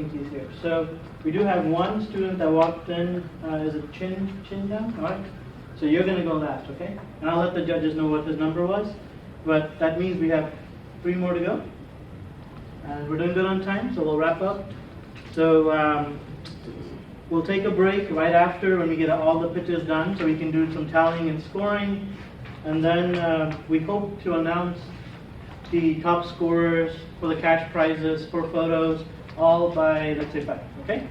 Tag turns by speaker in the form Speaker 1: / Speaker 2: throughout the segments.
Speaker 1: think he's here. So we do have one student that walked in. Is it Chin down? All right. So you're going to go last, okay? And I'll let the judges know what his number was. But that means we have 3 more to go. And we're doing good on time, so we'll wrap up. So we'll take a break right after when we get all the pitches done so we can do some tallying and scoring. And then we hope to announce the top scorers for the cash prizes, for photos, all by, let's say, 5, okay?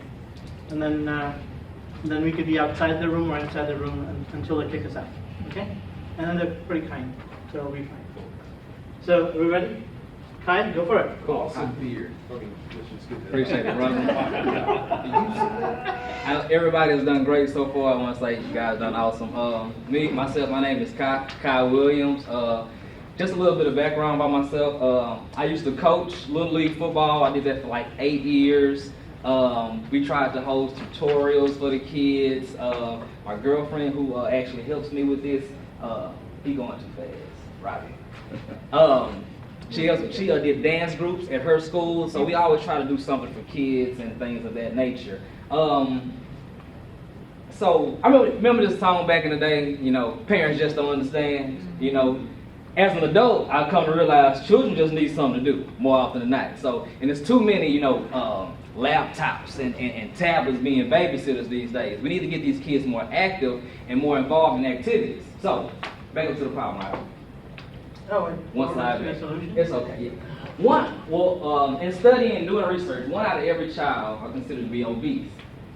Speaker 1: And then we could be outside the room or inside the room until they kick us out, okay? And then they're pretty kind, so it'll be fine. So, are we ready? Kai, go for it.
Speaker 2: Cool. Awesome beard.
Speaker 3: Appreciate it, brother. Everybody has done great so far. I want to say you guys done awesome. My name is Kai Williams. Just a little bit of background about myself. I used to coach Little League football. I did that for like 8 years. We tried to host tutorials for the kids. My girlfriend, who actually helps me with this, he going too fast, Robbie. She did dance groups at her school, so we always try to do something for kids and things of that nature. So I remember this song back in the day, parents just don't understand, As an adult, I've come to realize children just need something to do more often than not. So, and there's too many, laptops and tablets being babysitters these days. We need to get these kids more active and more involved in activities. So, back up to the problem, right?
Speaker 1: Oh, wait.
Speaker 3: One slide back.
Speaker 1: Solution?
Speaker 3: It's okay, yeah. In studying and doing research, 1 out of every child are considered to be obese.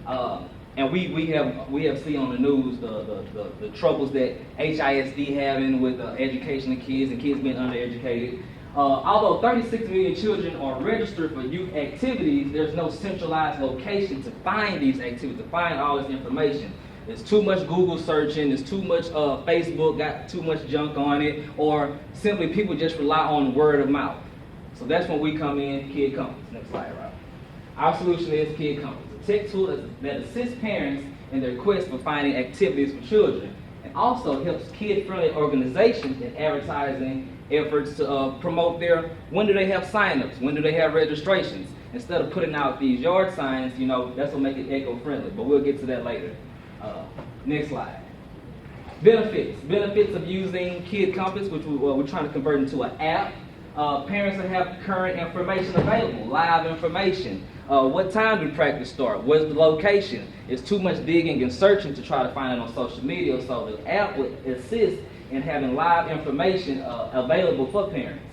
Speaker 3: And we have seen on the news the troubles that HISD having with education of kids and kids being undereducated. Although 36 million children are registered for youth activities, there's no centralized location to find these activities, to find all this information. There's too much Google searching, there's too much Facebook, got too much junk on it, or simply people just rely on word of mouth. So that's when we come in, Kid Compass. Next slide, Rob. Our solution is Kid Compass, a tech tool that assists parents in their quest for finding activities for children, and also helps kid-friendly organizations in advertising efforts to promote when do they have sign-ups, when do they have registrations. Instead of putting out these yard signs, that's what make it eco-friendly, but we'll get to that later. Next slide. Benefits of using Kid Compass, which we're trying to convert into an app. Parents will have current information available, live information. What time did practice start? Where's the location? It's too much digging and searching to try to find it on social media, so the app would assist in having live information available for parents.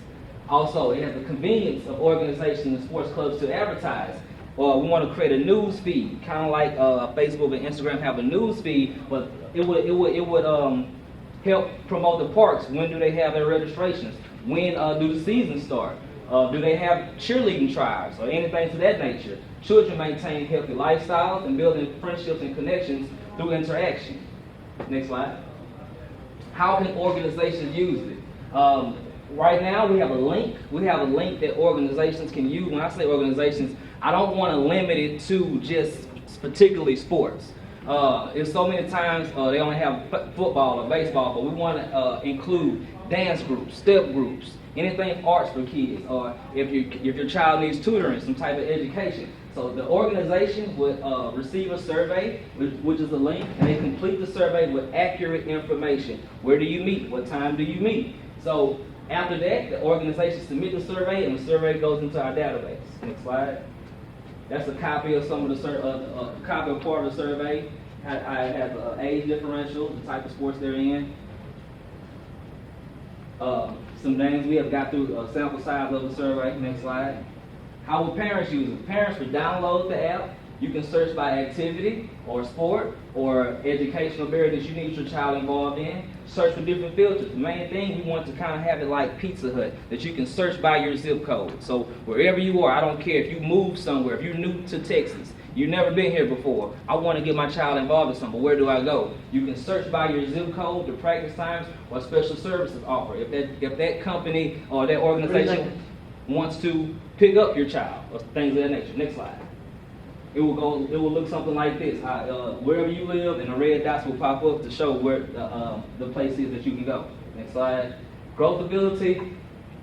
Speaker 3: Also, it has the convenience of organizations and sports clubs to advertise. Or we want to create a news feed, kind of like Facebook and Instagram have a news feed, but it would help promote the parks. When do they have their registrations? When do the seasons start? Do they have cheerleading tribes or anything to that nature? Children maintain healthy lifestyles and building friendships and connections through interaction. Next slide. How can organizations use it? Right now we have a link. We have a link that organizations can use. When I say organizations, I don't want to limit it to just particularly sports. There's so many times they only have football or baseball, but we want to include dance groups, step groups, anything arts for kids, or if your child needs tutoring, some type of education. So the organization would receive a survey, which is a link, and they complete the survey with accurate information. Where do you meet? What time do you meet? So after that, the organization submits the survey, and the survey goes into our database. Next slide. That's a copy of some of the copy of part of the survey. I have age differential, the type of sports they're in. Some names we have got through a sample size of the survey. Next slide. How will parents use it? Parents would download the app. You can search by activity or sport or educational barrier that you need your child involved in. Search for different filters. The main thing, we want to kind of have it like Pizza Hut, that you can search by your zip code. So wherever you are, I don't care if you move somewhere, if you're new to Texas, you've never been here before, I want to get my child involved in something, where do I go? You can search by your zip code, the practice times, or special services offer. If that company or that organization wants to pick up your child or things of that nature. Next slide. It will look something like this. Wherever you live, and the red dots will pop up to show where the place is that you can go. Next slide. Growth ability.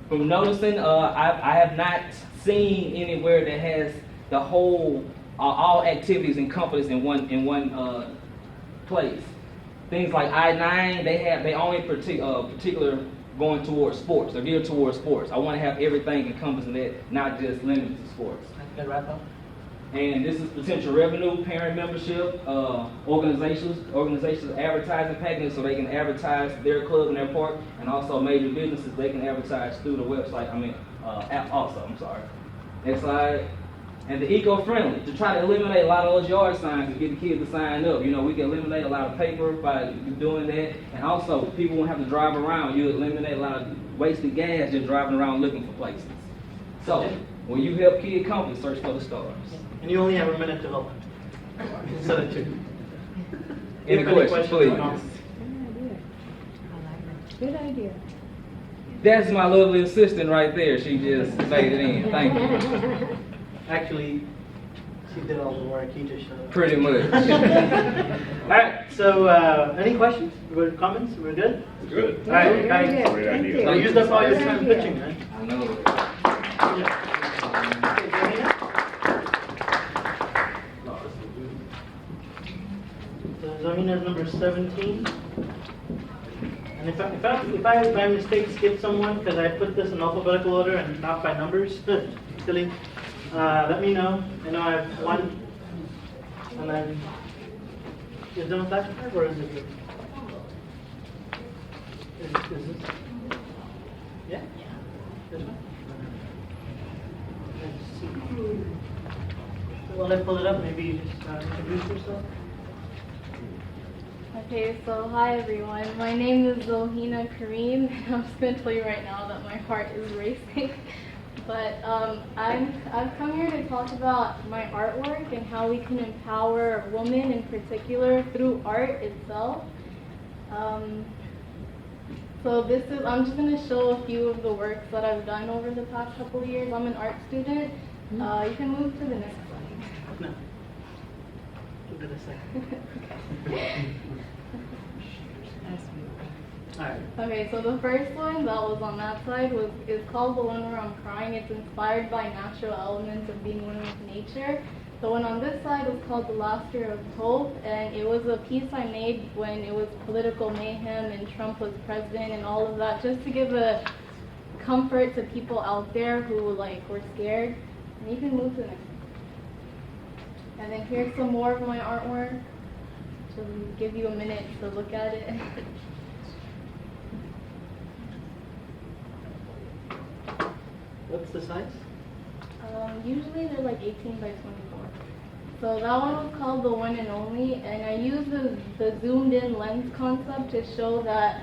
Speaker 3: From noticing, I have not seen anywhere that has the whole, all activities encompassed in one place. Things like I-9, they only particular going towards sports. They're geared towards sports. I want to have everything encompassing that, not just limited to sports.
Speaker 1: Good wrap up.
Speaker 3: And this is potential revenue, parent membership, organizations advertising packages so they can advertise their club and their park, and also major businesses, they can advertise through the website, app also, I'm sorry. Next slide. And the eco-friendly, to try to eliminate a lot of those yard signs and get the kids to sign up. You know, we can eliminate a lot of paper by doing that. And also, people won't have to drive around. You eliminate a lot of wasted gas just driving around looking for places. So, when you help Kid Compass, search for the stars.
Speaker 1: And you only have a minute to help. Instead of 2.
Speaker 3: Any questions, please?
Speaker 2: Good idea.
Speaker 3: That's my lovely assistant right there. She just made it in. Thank you.
Speaker 1: Actually, she did all the work. He just showed up.
Speaker 3: Pretty much.
Speaker 1: All right. So, any questions? Comments? We're good?
Speaker 4: Good.
Speaker 1: All right,
Speaker 2: Very
Speaker 1: guys.
Speaker 2: good.
Speaker 4: Great
Speaker 2: Thank
Speaker 4: idea.
Speaker 2: you.
Speaker 1: You used up all your
Speaker 2: Good
Speaker 1: time
Speaker 2: idea.
Speaker 1: pitching, right?
Speaker 3: I know.
Speaker 1: Yeah. Okay, Zamina? So Zamina's number 17. And if I by mistake skip someone because I put this in alphabetical order and not by numbers, silly, let me know. I know I have 1. And then, is there a flash card or is it good? Is this? Yeah? This one? Let's see. So while I pull it up, maybe you just introduce yourself.
Speaker 5: Okay, so hi everyone. My name is Zohina Kareem, and I'm just going to tell you right now that my heart is racing. But I've come here to talk about my artwork and how we can empower women in particular through art itself. So I'm just going to show a few of the works that I've done over the past couple of years. I'm an art student. You can move to the next slide.
Speaker 1: No. Give it a second. Alright.
Speaker 5: Okay, so the first one that was on that side is called The One Where I'm Crying. It's inspired by natural elements of being one with nature. The one on this side was called The Laughter of Hope, and it was a piece I made when it was political mayhem and Trump was president and all of that, just to give a comfort to people out there who were scared. And you can move to the next one. And then here's some more of my artwork. So give you a minute to look at it.
Speaker 1: What's the size?
Speaker 5: Usually they're like 18 by 24. So that one was called The One and Only, and I used the zoomed in lens concept to show that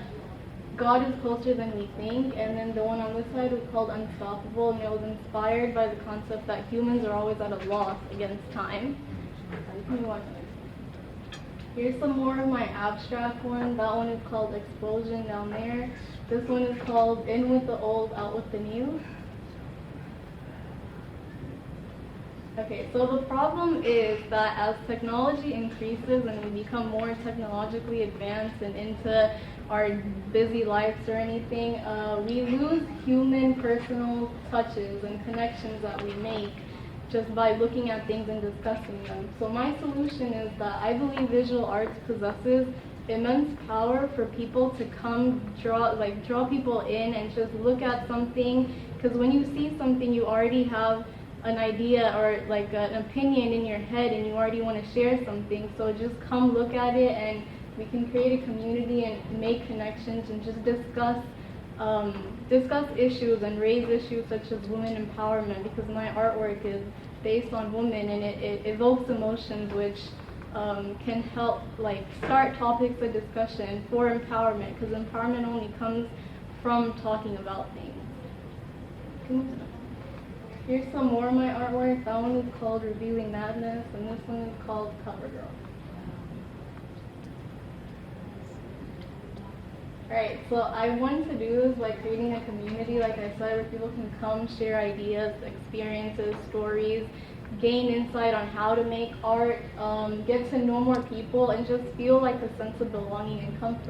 Speaker 5: God is closer than we think. And then the one on this side was called Unstoppable, and it was inspired by the concept that humans are always at a loss against time. Here's some more of my abstract one. That one is called Explosion down there. This one is called In with the Old, Out with the New. Okay, so the problem is that as technology increases and we become more technologically advanced and into our busy lives or anything, we lose human personal touches and connections that we make just by looking at things and discussing them. So my solution is that I believe visual arts possesses immense power for people to come draw people in and just look at something, because when you see something you already have an idea or an opinion in your head and you already want to share something. So just come look at it and we can create a community and make connections and just discuss issues and raise issues such as women empowerment, because my artwork is based on women and it evokes emotions which can help start topics of discussion for empowerment, because empowerment only comes from talking about things. Here's some more of my artwork. That one is called Revealing Madness, and this one is called Cover Girl. Alright, so I want to do this by creating a community, like I said, where people can come, share ideas, experiences, stories, gain insight on how to make art, get to know more people, and just feel like a sense of belonging and comfort.